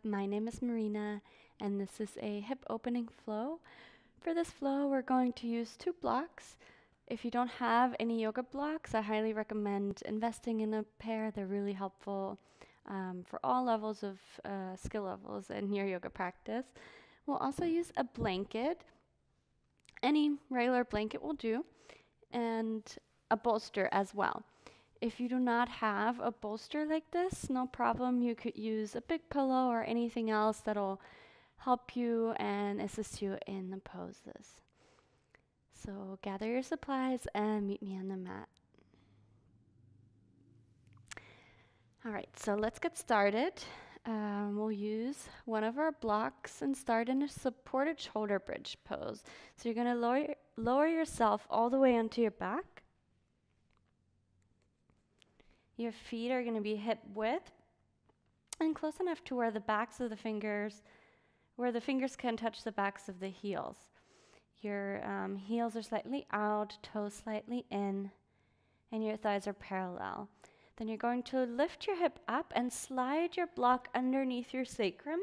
My name is Marina, and this is a hip opening flow. For this flow, we're going to use 2 blocks. If you don't have any yoga blocks, I highly recommend investing in a pair. They're really helpful for all levels of skill levels in your yoga practice. We'll also use a blanket. Any regular blanket will do, and a bolster as well. If you do not have a bolster like this, no problem. You could use a big pillow or anything else that'll help you and assist you in the poses. So gather your supplies and meet me on the mat. All right, so let's get started. We'll use one of our blocks and start in a supported shoulder bridge pose. So you're going to lower yourself all the way onto your back. Your feet are going to be hip width and close enough to where the backs of the fingers, where the fingers can touch the backs of the heels. Your heels are slightly out, toes slightly in, and your thighs are parallel. Then you're going to lift your hip up and slide your block underneath your sacrum,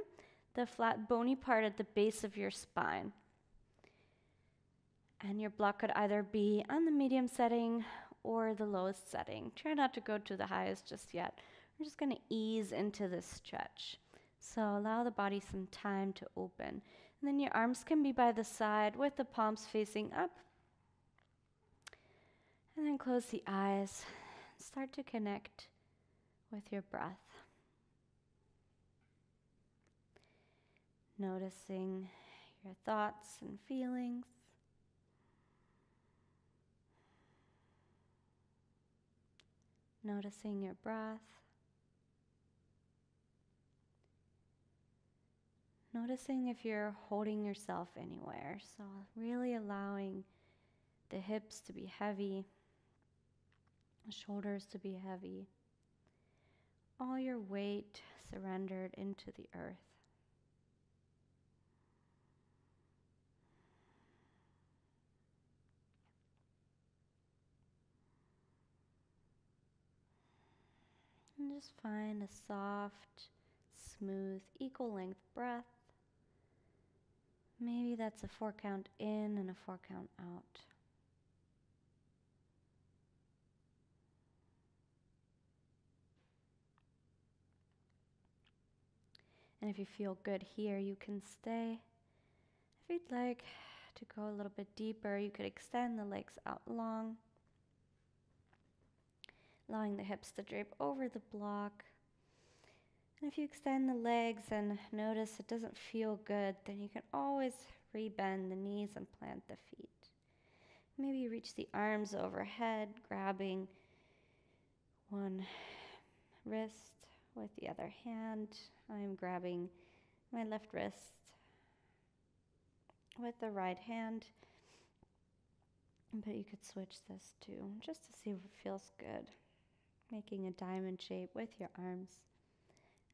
the flat bony part at the base of your spine. And your block could either be on the medium setting or the lowest setting. Try not to go to the highest just yet. We're just going to ease into this stretch. So allow the body some time to open. And then your arms can be by the side with the palms facing up. And then close the eyes. Start to connect with your breath. Noticing your thoughts and feelings. Noticing your breath. Noticing if you're holding yourself anywhere. So really allowing the hips to be heavy, the shoulders to be heavy. All your weight surrendered into the earth. And just find a soft, smooth, equal length breath. Maybe that's a 4 count in and a 4 count out. And if you feel good here, you can stay. If you'd like to go a little bit deeper, you could extend the legs out long, allowing the hips to drape over the block. And if you extend the legs and notice it doesn't feel good, then you can always rebend the knees and plant the feet. Maybe reach the arms overhead, grabbing one wrist with the other hand. I'm grabbing my left wrist with the right hand. But you could switch this too, just to see if it feels good. Making a diamond shape with your arms,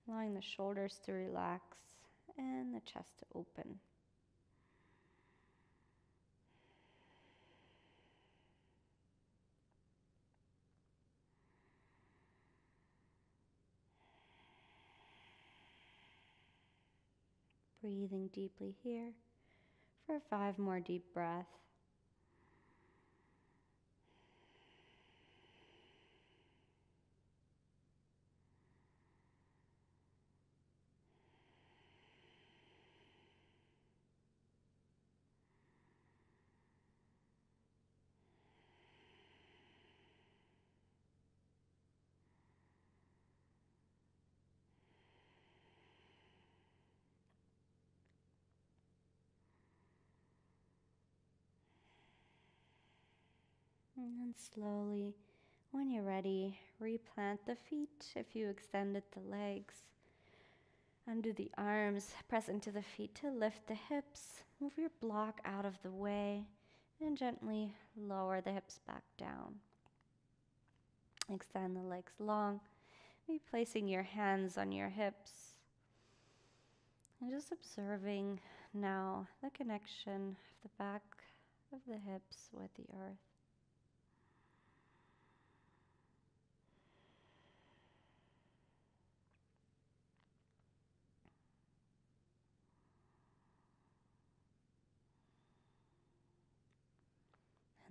allowing the shoulders to relax and the chest to open. Breathing deeply here for 5 more deep breaths. And then slowly, when you're ready, replant the feet if you extended the legs. Undo the arms, press into the feet to lift the hips. Move your block out of the way and gently lower the hips back down. Extend the legs long, maybe placing your hands on your hips. And just observing now the connection of the back of the hips with the earth.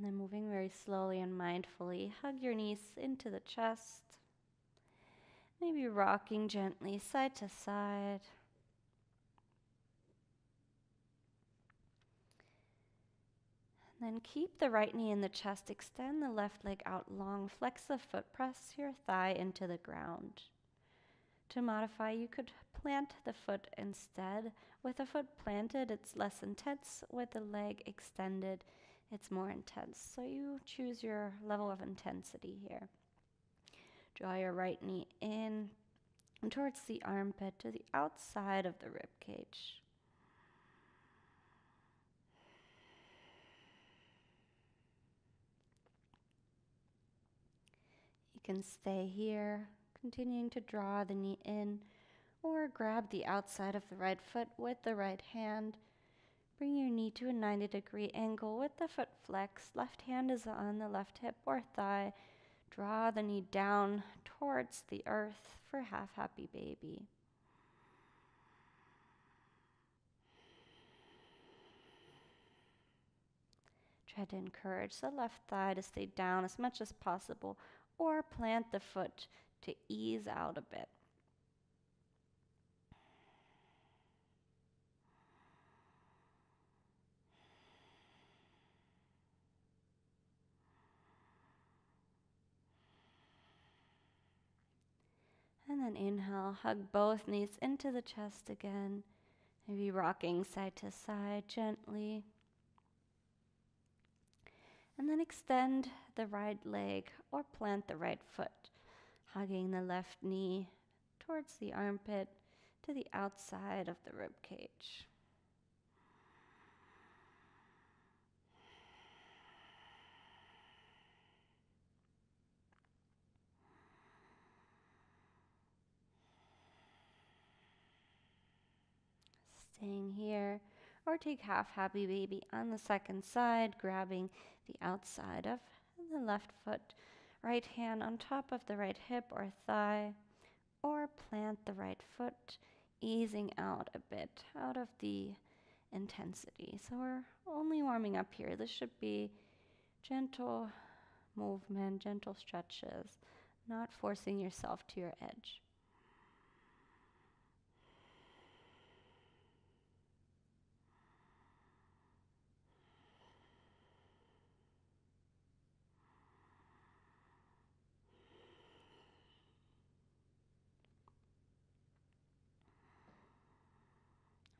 And then moving very slowly and mindfully, hug your knees into the chest. Maybe rocking gently side to side. And then keep the right knee in the chest. Extend the left leg out long. Flex the foot. Press your thigh into the ground. To modify, you could plant the foot instead. With the foot planted, it's less intense. With the leg extended, it's more intense. So you choose your level of intensity here. Draw your right knee in towards the armpit to the outside of the rib cage. You can stay here, continuing to draw the knee in, or grab the outside of the right foot with the right hand. Bring your knee to a 90-degree angle with the foot flexed. Left hand is on the left hip or thigh. Draw the knee down towards the earth for half happy baby. Try to encourage the left thigh to stay down as much as possible, or plant the foot to ease out a bit. And then inhale, hug both knees into the chest again, maybe rocking side to side gently. And then extend the right leg or plant the right foot, hugging the left knee towards the armpit to the outside of the rib cage. Staying here, or take half happy baby on the second side, grabbing the outside of the left foot, right hand on top of the right hip or thigh, or plant the right foot, easing out a bit, out of the intensity. So we're only warming up here. This should be gentle movement, gentle stretches, not forcing yourself to your edge.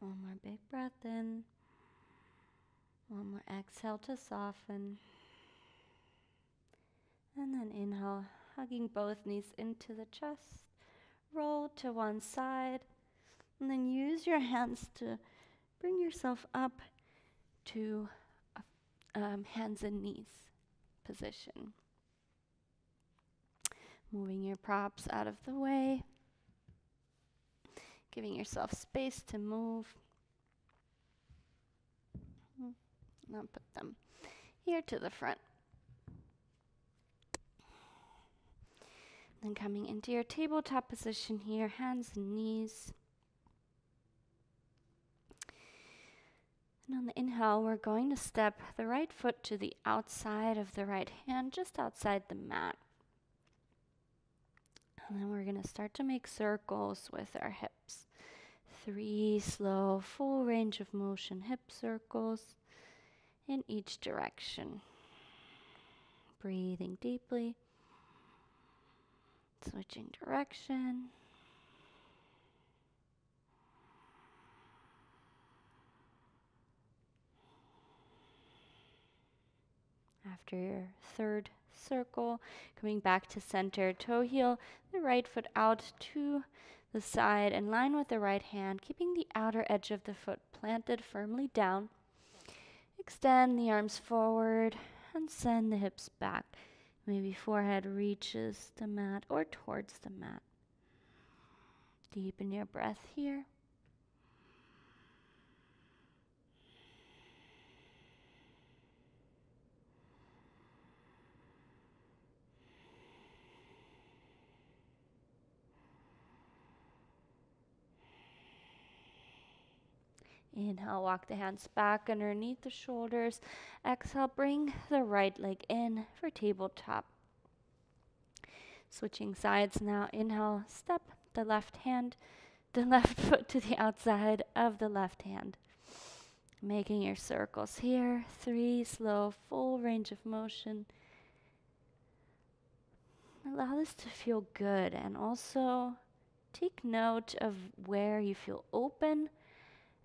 One more big breath in. One more exhale to soften. And then inhale, hugging both knees into the chest. Roll to one side. And then use your hands to bring yourself up to hands and knees position. Moving your props out of the way. Giving yourself space to move. Now put them here to the front. Then coming into your tabletop position here, hands and knees. And on the inhale, we're going to step the right foot to the outside of the right hand, just outside the mat. And then we're going to start to make circles with our hips. 3 slow, full range of motion hip circles in each direction. Breathing deeply. Switching direction. After your third circle, coming back to center, toe heel, the right foot out to the side in line with the right hand, keeping the outer edge of the foot planted firmly down. Extend the arms forward and send the hips back. Maybe forehead reaches the mat or towards the mat. Deepen your breath here. Inhale, walk the hands back underneath the shoulders. Exhale, bring the right leg in for tabletop. Switching sides now. Inhale, step the left foot to the outside of the left hand. Making your circles here. 3, slow, full range of motion. Allow this to feel good, and also take note of where you feel open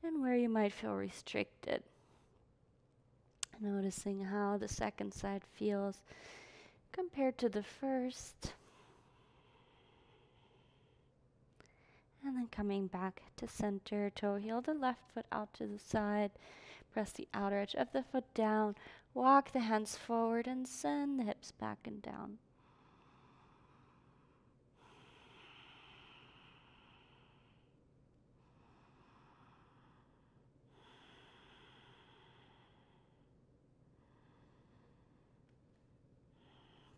and where you might feel restricted. Noticing how the second side feels compared to the first. And then coming back to center, toe heel the left foot out to the side. Press the outer edge of the foot down. Walk the hands forward and send the hips back and down.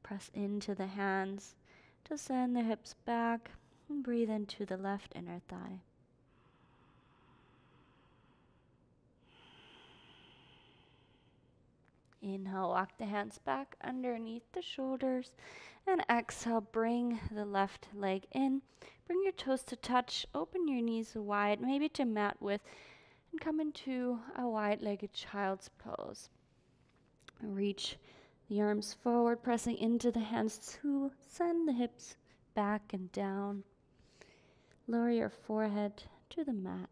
Press into the hands to send the hips back and breathe into the left inner thigh. Inhale, walk the hands back underneath the shoulders, and exhale, bring the left leg in. Bring your toes to touch, open your knees wide, maybe to mat width, and come into a wide-legged child's pose. Reach the arms forward, pressing into the hands to send the hips back and down. Lower your forehead to the mat.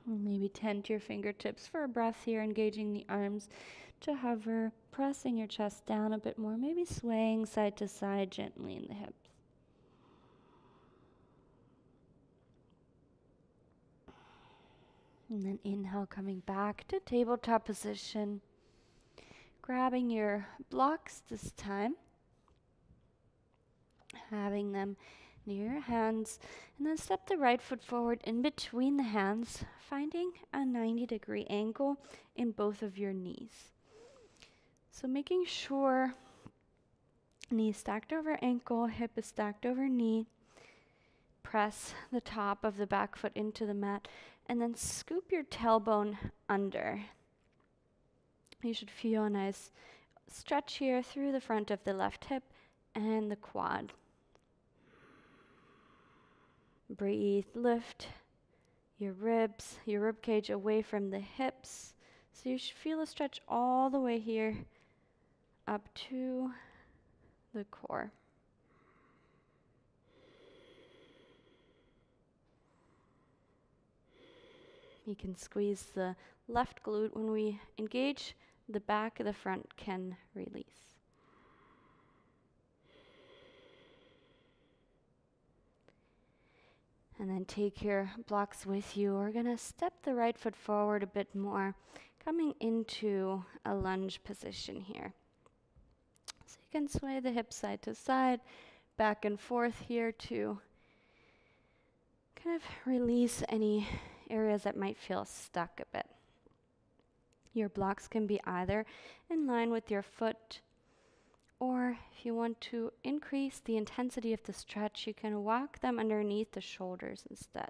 Maybe tend to your fingertips for a breath here, engaging the arms to hover, pressing your chest down a bit more, maybe swaying side to side gently in the hips. And then inhale, coming back to tabletop position. Grabbing your blocks this time, having them near your hands, and then step the right foot forward in between the hands, finding a 90-degree angle in both of your knees. So making sure knee stacked over ankle, hip is stacked over knee. Press the top of the back foot into the mat, and then scoop your tailbone under. You should feel a nice stretch here through the front of the left hip and the quad. Breathe, lift your ribs, your rib cage away from the hips. So you should feel a stretch all the way here up to the core. You can squeeze the left glute. When we engage, the back of the front can release. And then take your blocks with you. We're going to step the right foot forward a bit more, coming into a lunge position here. So you can sway the hips side to side, back and forth here to kind of release any areas that might feel stuck a bit. Your blocks can be either in line with your foot, or if you want to increase the intensity of the stretch, you can walk them underneath the shoulders instead.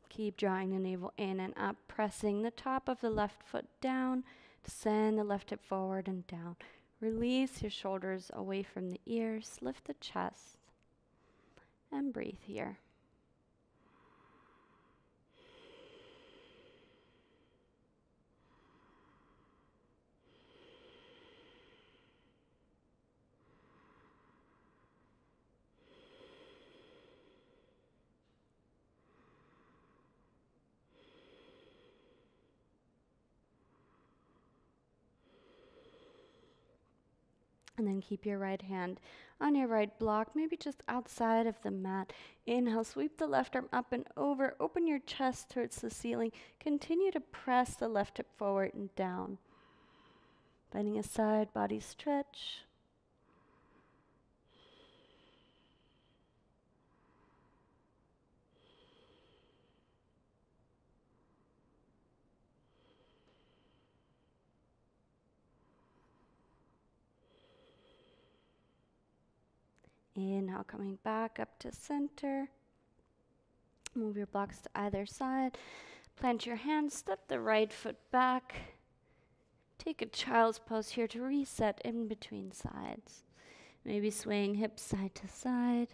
Keep drawing the navel in and up, pressing the top of the left foot down to send the left hip forward and down. Release your shoulders away from the ears, lift the chest, and breathe here. And then keep your right hand on your right block, maybe just outside of the mat. Inhale, sweep the left arm up and over. Open your chest towards the ceiling. Continue to press the left hip forward and down. Finding a side body stretch. Inhale, coming back up to center. Move your blocks to either side. Plant your hands, step the right foot back. Take a child's pose here to reset in between sides. Maybe swaying hips side to side.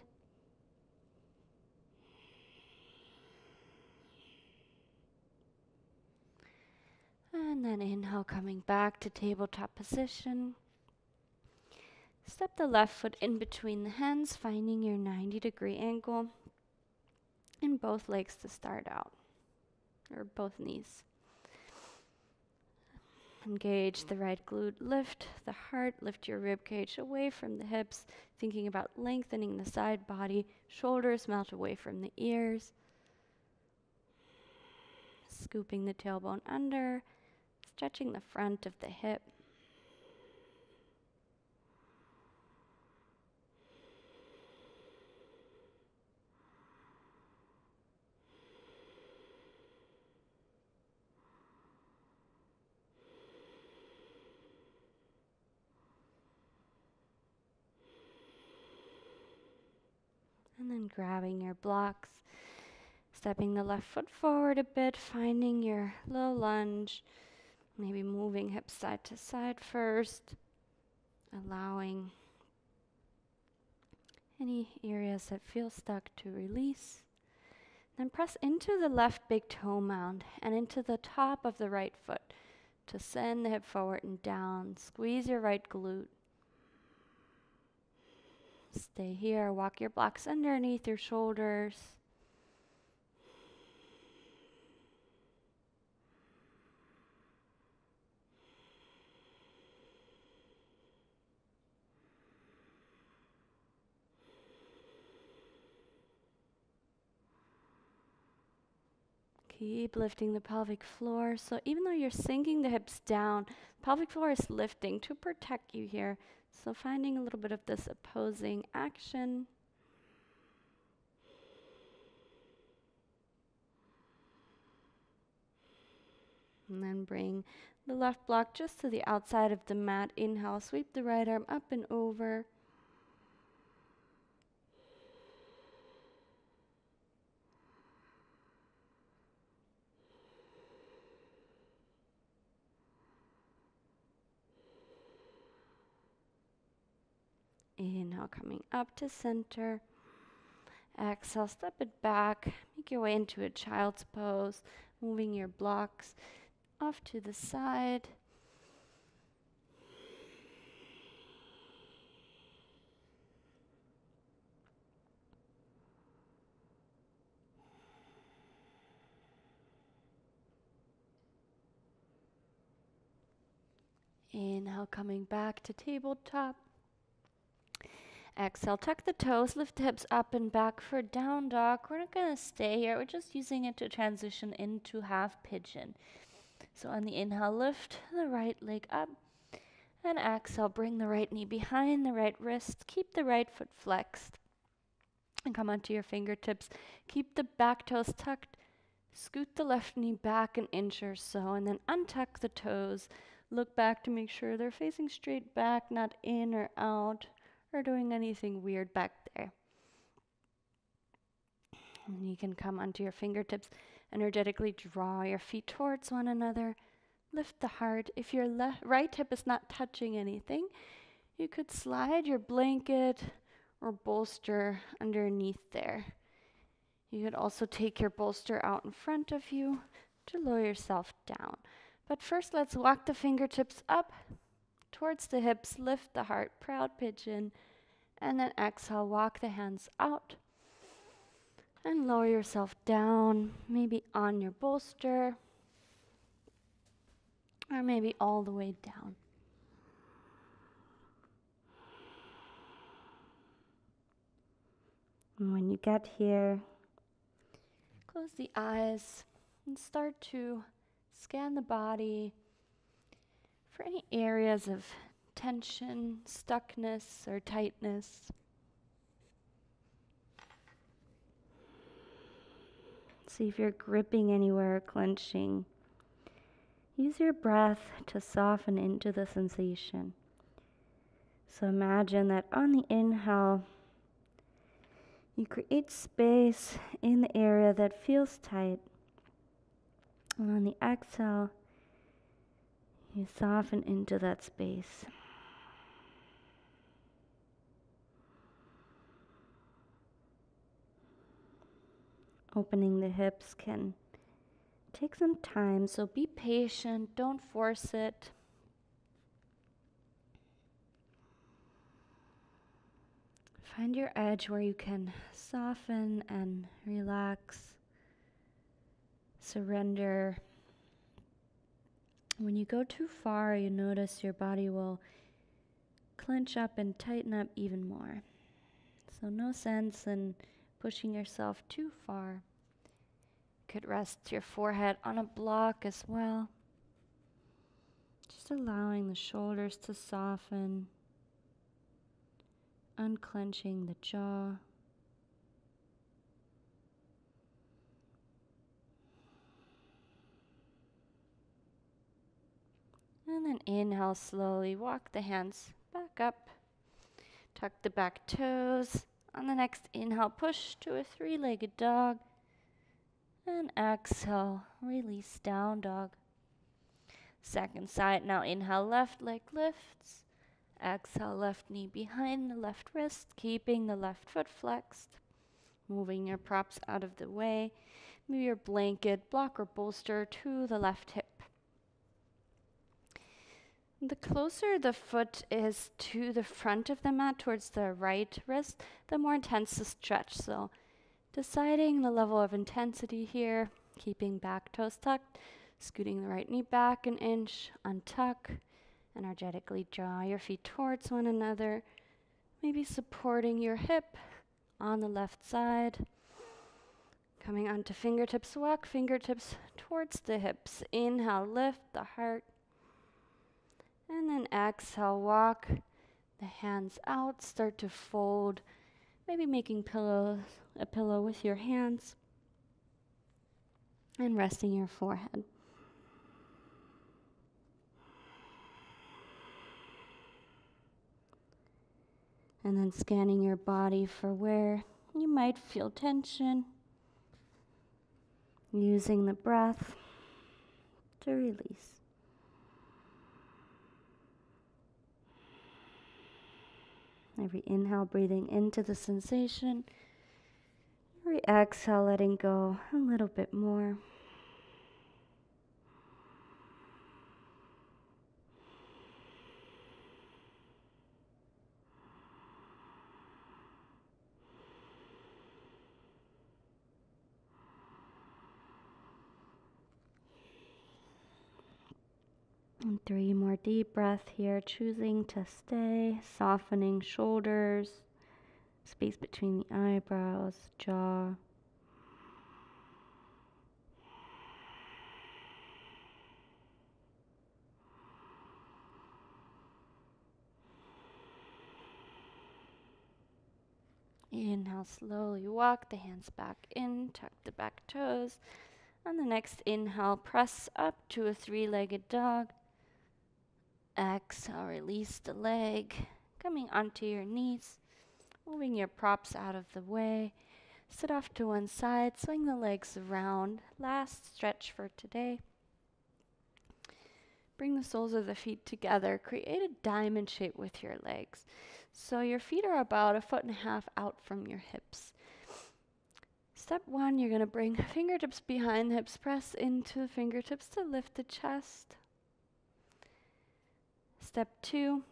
And then inhale, coming back to tabletop position. Step the left foot in between the hands, finding your 90-degree angle in both legs to start out, or both knees. Engage the right glute, lift the heart, lift your rib cage away from the hips, thinking about lengthening the side body, shoulders melt away from the ears. Scooping the tailbone under, stretching the front of the hip. And then grabbing your blocks, stepping the left foot forward a bit, finding your low lunge, maybe moving hips side to side first, allowing any areas that feel stuck to release. Then press into the left big toe mound and into the top of the right foot to send the hip forward and down. Squeeze your right glute. Stay here. Walk your blocks underneath your shoulders. Keep lifting the pelvic floor. So even though you're sinking the hips down, pelvic floor is lifting to protect you here. So finding a little bit of this opposing action. And then bring the left block just to the outside of the mat. Inhale, sweep the right arm up and over. Inhale, coming up to center. Exhale, step it back. Make your way into a child's pose, moving your blocks off to the side. Inhale, coming back to tabletop. Exhale, tuck the toes, lift the hips up and back for down dog. We're not going to stay here. We're just using it to transition into half pigeon. So on the inhale, lift the right leg up. And exhale, bring the right knee behind the right wrist. Keep the right foot flexed. And come onto your fingertips. Keep the back toes tucked. Scoot the left knee back an inch or so. And then untuck the toes. Look back to make sure they're facing straight back, not in or out, or doing anything weird back there. And you can come onto your fingertips, energetically draw your feet towards one another. Lift the heart. If your right hip is not touching anything, you could slide your blanket or bolster underneath there. You could also take your bolster out in front of you to lower yourself down. But first, let's walk the fingertips up towards the hips, lift the heart, proud pigeon, and then exhale, walk the hands out and lower yourself down, maybe on your bolster, or maybe all the way down. And when you get here, close the eyes and start to scan the body for any areas of tension, stuckness, or tightness. See if you're gripping anywhere or clenching. Use your breath to soften into the sensation. So imagine that on the inhale, You create space in the area that feels tight. And on the exhale, you soften into that space. Opening the hips can take some time, so be patient, don't force it. Find your edge where you can soften and relax, surrender. When you go too far, you notice your body will clench up and tighten up even more. So no sense in pushing yourself too far. You could rest your forehead on a block as well. Just allowing the shoulders to soften, unclenching the jaw. And then inhale slowly, walk the hands back up, tuck the back toes. On the next inhale, push to a three-legged dog. And exhale, release down dog. Second side, now inhale, left leg lifts. Exhale, left knee behind the left wrist, keeping the left foot flexed. Moving your props out of the way. Move your blanket, block, or bolster to the left hip. The closer the foot is to the front of the mat, towards the right wrist, the more intense the stretch. So deciding the level of intensity here, keeping back toes tucked, scooting the right knee back an inch, untuck, energetically draw your feet towards one another, maybe supporting your hip on the left side. Coming onto fingertips, walk fingertips towards the hips. Inhale, lift the heart. And then exhale, walk the hands out, start to fold, maybe making a pillow with your hands, and resting your forehead. And then scanning your body for where you might feel tension, using the breath to release. Every inhale, breathing into the sensation. Every exhale, letting go a little bit more. And 3 more deep breaths here, choosing to stay, softening shoulders, space between the eyebrows, jaw. Inhale, slowly walk the hands back in, tuck the back toes. On the next inhale, press up to a three-legged dog. Exhale, release the leg, coming onto your knees, moving your props out of the way. Sit off to one side, swing the legs around. Last stretch for today. Bring the soles of the feet together. Create a diamond shape with your legs. So your feet are about 1.5 feet out from your hips. Step 1, you're going to bring fingertips behind the hips. Press into the fingertips to lift the chest. Step 2,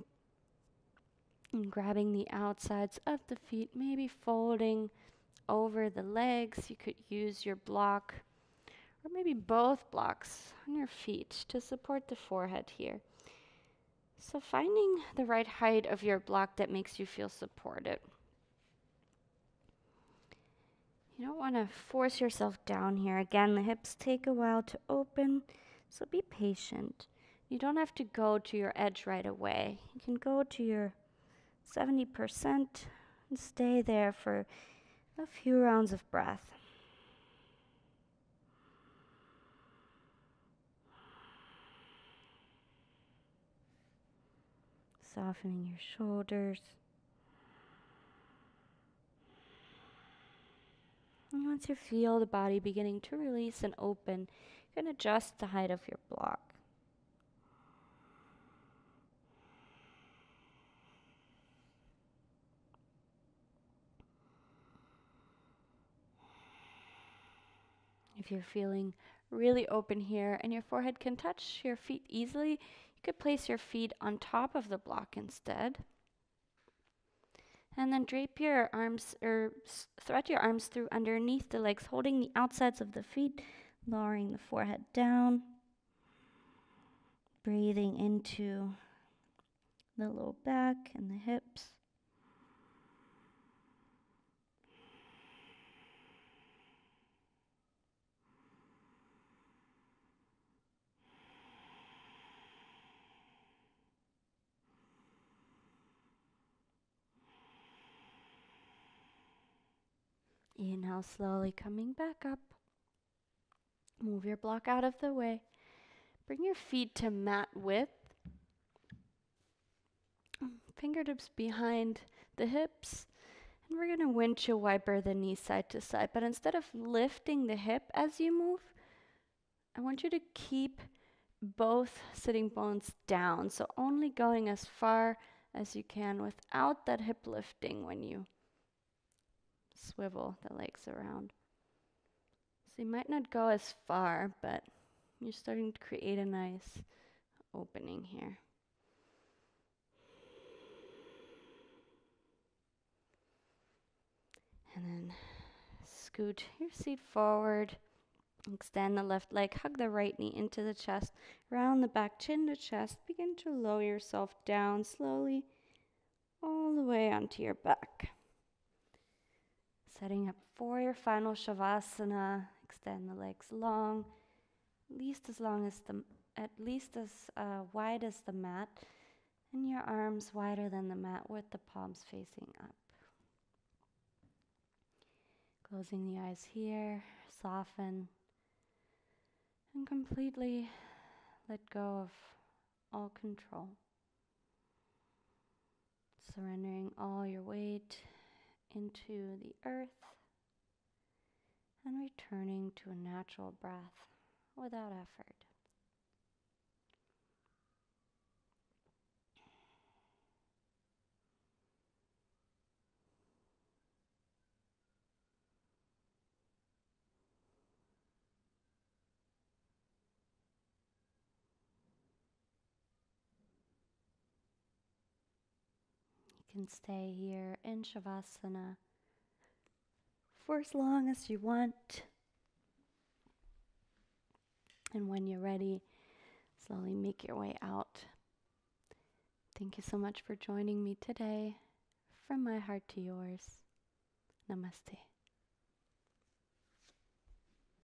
grabbing the outsides of the feet, maybe folding over the legs. You could use your block, or maybe both blocks on your feet to support the forehead here. So finding the right height of your block that makes you feel supported. You don't want to force yourself down here. Again, the hips take a while to open, so be patient. You don't have to go to your edge right away. You can go to your 70% and stay there for a few rounds of breath. Softening your shoulders. once you feel the body beginning to release and open, you can adjust the height of your block. If you're feeling really open here and your forehead can touch your feet easily, you could place your feet on top of the block instead. And then drape your arms or thread your arms through underneath the legs, holding the outsides of the feet, lowering the forehead down. Breathing into the low back and the hips. Inhale, slowly coming back up. Move your block out of the way. Bring your feet to mat width. Fingertips behind the hips. And we're going to windshield wiper the knees side to side. But instead of lifting the hip as you move, I want you to keep both sitting bones down. So only going as far as you can without that hip lifting when you swivel the legs around. So you might not go as far, but you're starting to create a nice opening here. And then scoot your seat forward. Extend the left leg, hug the right knee into the chest, round the back, chin to chest. Begin to lower yourself down slowly all the way onto your back. Setting up for your final Shavasana. Extend the legs long, at least as wide as the mat, and your arms wider than the mat with the palms facing up. Closing the eyes here, soften, and completely let go of all control. Surrendering all your weight into the earth and returning to a natural breath without effort. You can stay here in Shavasana for as long as you want. And when you're ready, slowly make your way out. Thank you so much for joining me today. From my heart to yours. Namaste.